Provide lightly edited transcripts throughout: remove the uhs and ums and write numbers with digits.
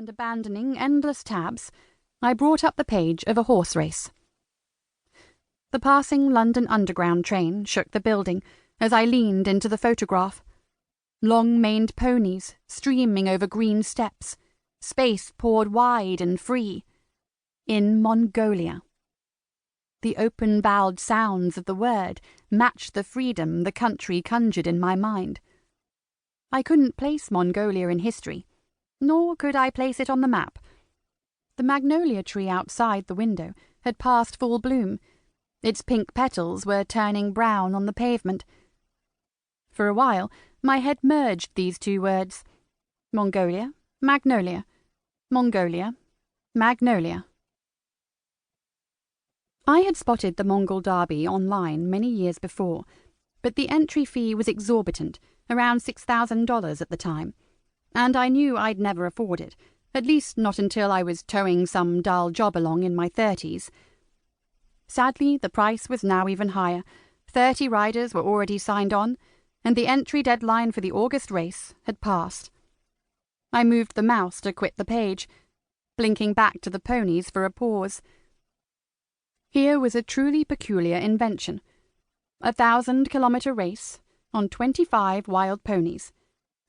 and abandoning endless tabs, I brought up the page of a horse race. The passing London Underground train shook the building as I leaned into the photograph. Long-maned ponies streaming over green steppes, space poured wide and free. In Mongolia. The open-voweled sounds of the word matched the freedom the country conjured in my mind. I couldn't place Mongolia in history, nor could I place it on the map. The magnolia tree outside the window had passed full bloom. Its pink petals were turning brown on the pavement. For a while, my head merged these two words. Mongolia, magnolia. Mongolia, magnolia. I had spotted the Mongol Derby online many years before, but the entry fee was exorbitant, around $6,000 at the time, and I knew I'd never afford it, at least not until I was towing some dull job along in my 30s. Sadly, the price was now even higher. 30 riders were already signed on, and the entry deadline for the August race had passed. I moved the mouse to quit the page, blinking back to the ponies for a pause. Here was a truly peculiar invention. A 1,000-kilometre race on 25 wild ponies.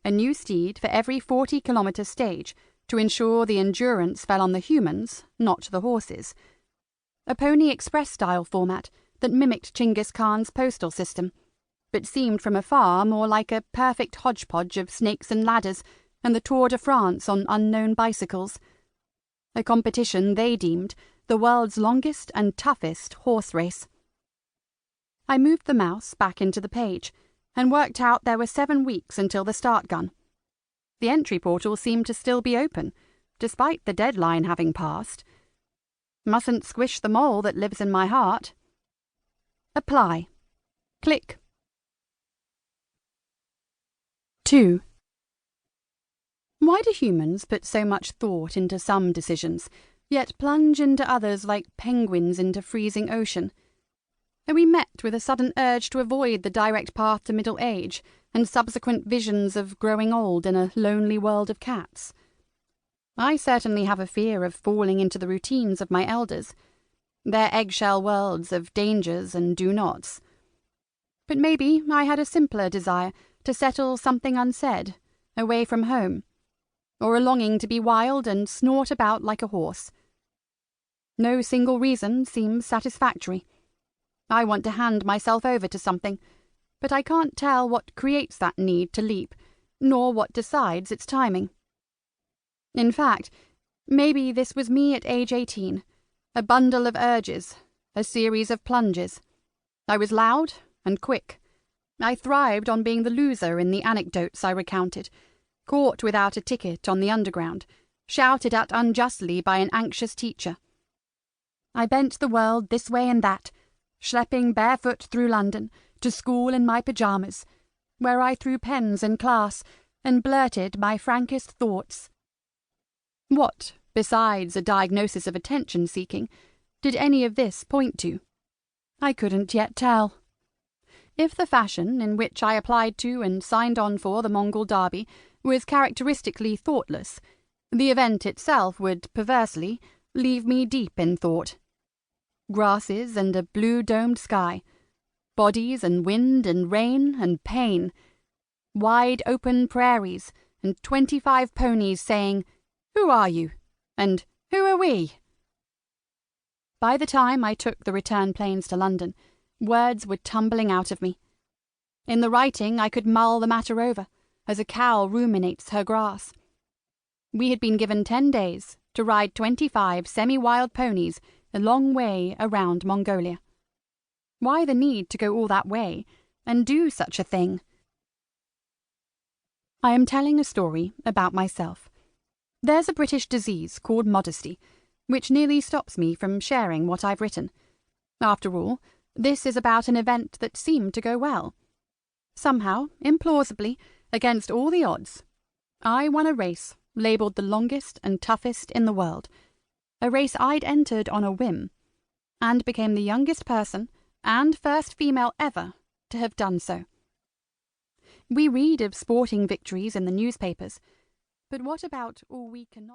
A new steed for every 40-kilometre stage to ensure the endurance fell on the humans, not the horses. A Pony Express-style format that mimicked Genghis Khan's postal system, but seemed from afar more like a perfect hodgepodge of snakes and ladders and the Tour de France on unknown bicycles. A competition they deemed the world's longest and toughest horse race. I moved the mouse back into the page and worked out there were 7 weeks until the start gun. The entry portal seemed to still be open, despite the deadline having passed. Mustn't squish the mole that lives in my heart. Apply. Click. 2. Why do humans put so much thought into some decisions, yet plunge into others like penguins into freezing ocean? Are we met with a sudden urge to avoid the direct path to middle age and subsequent visions of growing old in a lonely world of cats? I certainly have a fear of falling into the routines of my elders, their eggshell worlds of dangers and do-nots. But maybe I had a simpler desire to settle something unsaid, away from home, or a longing to be wild and snort about like a horse. No single reason seems satisfactory. I want to hand myself over to something, but I can't tell what creates that need to leap, nor what decides its timing. In fact, maybe this was me at age 18, a bundle of urges, a series of plunges. I was loud and quick. I thrived on being the loser in the anecdotes I recounted, caught without a ticket on the Underground, shouted at unjustly by an anxious teacher. I bent the world this way and that, schlepping barefoot through London to school in my pyjamas, where I threw pens in class and blurted my frankest thoughts. What, besides a diagnosis of attention-seeking, did any of this point to? I couldn't yet tell. If the fashion in which I applied to and signed on for the Mongol Derby was characteristically thoughtless, the event itself would, perversely, leave me deep in thought. Grasses and a blue-domed sky, bodies and wind and rain and pain, wide open prairies and 25 ponies saying, "Who are you?" and "Who are we?" By the time I took the return planes to London, words were tumbling out of me. In the writing I could mull the matter over, as a cow ruminates her grass. We had been given 10 days to ride 25 semi-wild ponies a long way around Mongolia. Why the need to go all that way and do such a thing? I am telling a story about myself. There's a British disease called modesty, which nearly stops me from sharing what I've written. After all, this is about an event that seemed to go well. Somehow, implausibly, against all the odds, I won a race labelled the longest and toughest in the world, a race I'd entered on a whim, and became the youngest person and first female ever to have done so. We read of sporting victories in the newspapers, but what about all we cannot